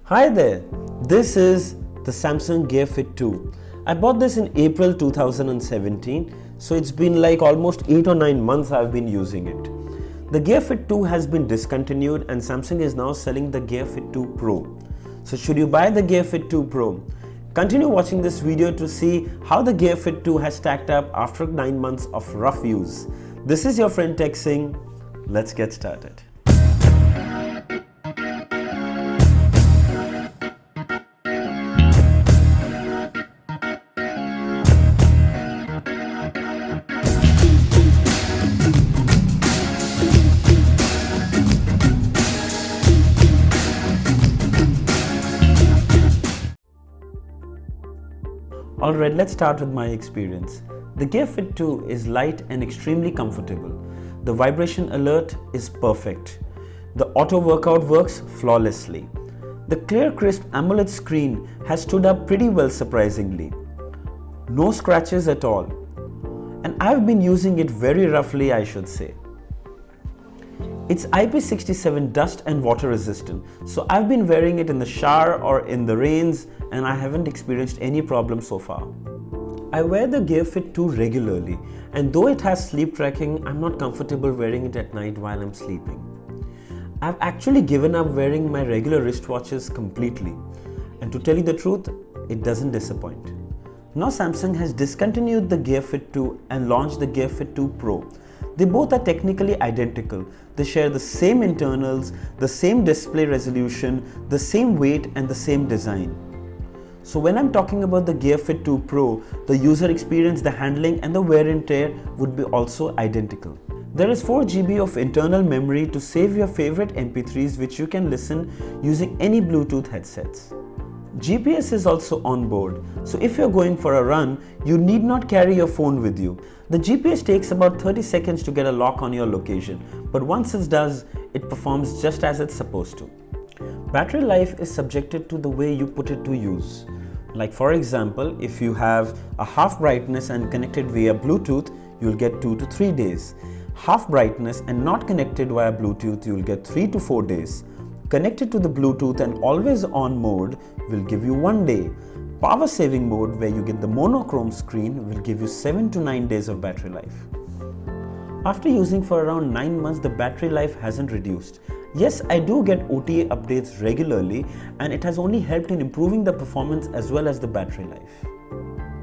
Hi there, this is the Samsung Gear Fit 2. I bought this in April 2017, so it's been like almost 8 or 9 months I've been using it. The Gear Fit 2 has been discontinued and Samsung is now selling the Gear Fit 2 Pro. So should you buy the Gear Fit 2 Pro? Continue watching this video to see how the Gear Fit 2 has stacked up after 9 months of rough use. This is your friend Tech Singh. Let's get started. Alright, let's start with my experience. The Gear Fit 2 is light and extremely comfortable. The vibration alert is perfect. The auto workout works flawlessly. The clear crisp AMOLED screen has stood up pretty well surprisingly. No scratches at all. And I've been using it very roughly, I should say. It's IP67 dust and water resistant, so I've been wearing it in the shower or in the rains and I haven't experienced any problem so far. I wear the Gear Fit 2 regularly, and though it has sleep tracking, I'm not comfortable wearing it at night while I'm sleeping. I've actually given up wearing my regular wristwatches completely, and to tell you the truth, it doesn't disappoint. Now Samsung has discontinued the Gear Fit 2 and launched the Gear Fit 2 Pro. They both are technically identical. They share the same internals, the same display resolution, the same weight and the same design. So when I'm talking about the Gear Fit 2 Pro, the user experience, the handling and the wear and tear would be also identical. There is 4 GB of internal memory to save your favorite MP3s which you can listen using any Bluetooth headsets. GPS is also on board, so if you're going for a run, you need not carry your phone with you. The GPS takes about 30 seconds to get a lock on your location, but once it does, it performs just as it's supposed to. Battery life is subjected to the way you put it to use. Like for example, if you have a half brightness and connected via Bluetooth, you'll get 2 to 3 days. Half brightness and not connected via Bluetooth, you'll get 3 to 4 days. Connected to the Bluetooth and always on mode will give you 1 day. Power saving mode, where you get the monochrome screen, will give you 7 to 9 days of battery life. After using for around 9 months, the battery life hasn't reduced. Yes, I do get OTA updates regularly and it has only helped in improving the performance as well as the battery life.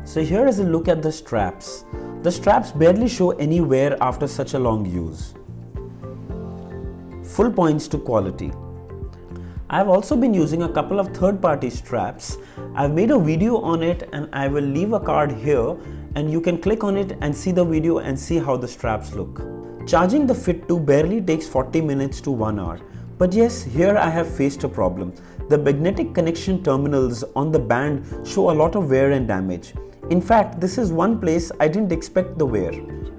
So here is a look at the straps. The straps barely show any wear after such a long use. Full points to quality. I've also been using a couple of third-party straps. I've made a video on it and I will leave a card here and you can click on it and see the video and see how the straps look. Charging the Fit 2 barely takes 40 minutes to 1 hour. But yes, here I have faced a problem. The magnetic connection terminals on the band show a lot of wear and damage. In fact, this is one place I didn't expect the wear.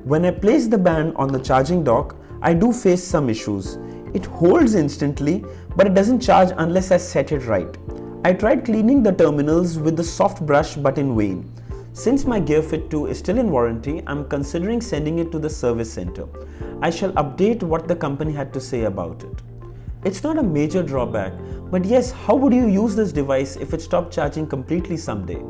When I place the band on the charging dock, I do face some issues. It holds instantly, but it doesn't charge unless I set it right. I tried cleaning the terminals with the soft brush but in vain. Since my Gear Fit 2 is still in warranty, I'm considering sending it to the service center. I shall update what the company had to say about it. It's not a major drawback, but yes, how would you use this device if it stopped charging completely someday?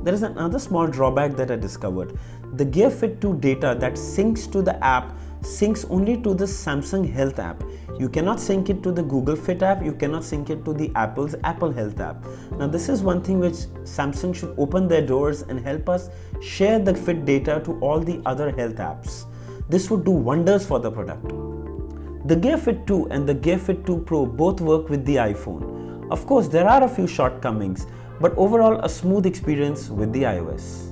There is another small drawback that I discovered. The Gear Fit 2 data that syncs to the app syncs only to the Samsung Health app. You cannot sync it to the Google Fit app, you cannot sync it to the Apple's Apple Health app. Now this is one thing which Samsung should open their doors and help us share the Fit data to all the other health apps. This would do wonders for the product. The Gear Fit 2 and the Gear Fit 2 Pro both work with the iPhone. Of course, there are a few shortcomings, but overall a smooth experience with the iOS.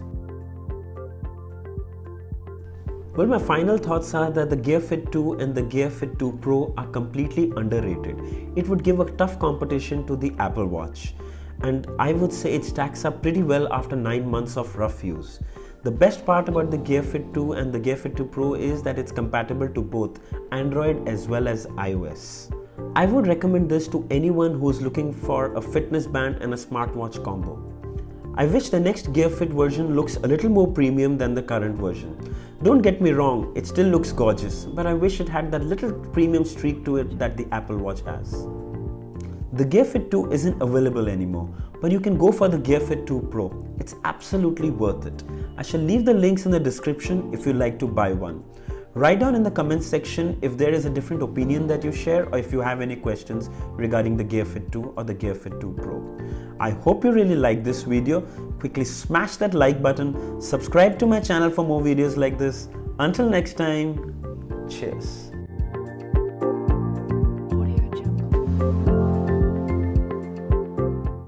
Well, my final thoughts are that the Gear Fit 2 and the Gear Fit 2 Pro are completely underrated. It would give a tough competition to the Apple Watch. And I would say it stacks up pretty well after 9 months of rough use. The best part about the Gear Fit 2 and the Gear Fit 2 Pro is that it's compatible to both Android as well as iOS. I would recommend this to anyone who is looking for a fitness band and a smartwatch combo. I wish the next Gear Fit version looks a little more premium than the current version. Don't get me wrong, it still looks gorgeous, but I wish it had that little premium streak to it that the Apple Watch has. The Gear Fit 2 isn't available anymore, but you can go for the Gear Fit 2 Pro. It's absolutely worth it. I shall leave the links in the description if you'd like to buy one. Write down in the comments section if there is a different opinion that you share, or if you have any questions regarding the Gear Fit 2 or the Gear Fit 2 Pro. I hope you really liked this video. Quickly smash that like button, subscribe to my channel for more videos like this. Until next time, cheers. Audio Jungle.